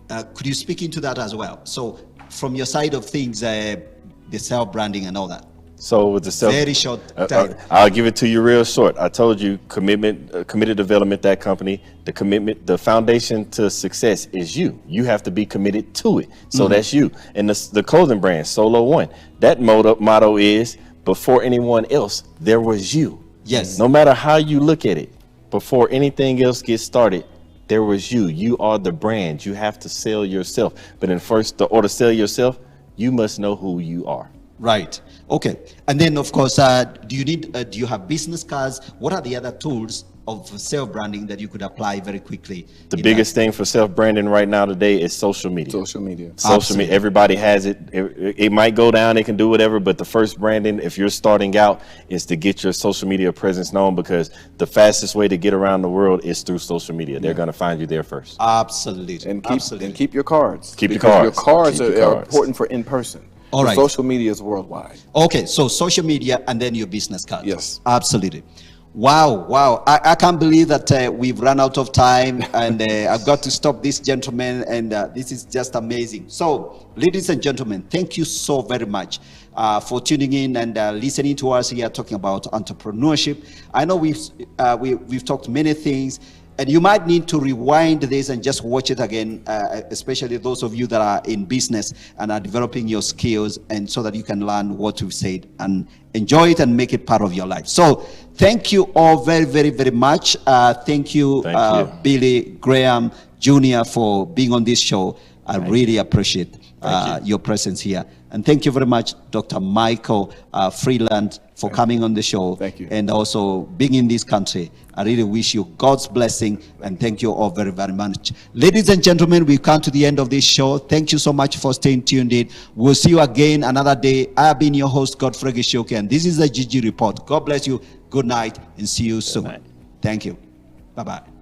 could you speak into that as well? So from your side of things, the self-branding and all that. So with the Very short time. I'll give it to you real short. I told you committed development, that company, the foundation to success is you. You have to be committed to it. So that's you. And the clothing brand, Solo1, that motto is, before anyone else, there was you. Yes. No matter how you look at it, before anything else gets started, there was you. You are the brand. You have to sell yourself. But in order to sell yourself, you must know who you are. Right. Okay. And then, of course, do you have business cards? What are the other tools of self-branding that you could apply very quickly? The biggest thing for self-branding right now today is social media. Social media. Social media. Everybody has it. It might go down. They can do whatever. But the first branding, if you're starting out, is to get your social media presence known, because the fastest way to get around the world is through social media. They're going to find you there first. Absolutely. And keep your cards. Keep your Because cards. your cards are important for in person. All right. Social media is worldwide. Okay, so social media and then your business card. Yes. Absolutely. Wow. I can't believe that we've run out of time, and I've got to stop this gentleman, and this is just amazing. So, ladies and gentlemen, thank you so very much for tuning in and listening to us here talking about entrepreneurship. I know we've talked many things, and you might need to rewind this and just watch it again, especially those of you that are in business and are developing your skills, and so that you can learn what we've said and enjoy it and make it part of your life. So thank you all very, very, very much. Thank you, Billy Graham Jr. for being on this show. I really appreciate your presence here. And thank you very much, Dr. Michael Freeland, for coming on the show. Thank you. And also being in this country. I really wish you God's blessing, and thank you all very, very much. Ladies and gentlemen, we've come to the end of this show. Thank you so much for staying tuned in. We'll see you again another day. I have been your host, Godfrey Gishoke, and this is the GG Report. God bless you. Good night, and see you soon. Thank you. Bye-bye.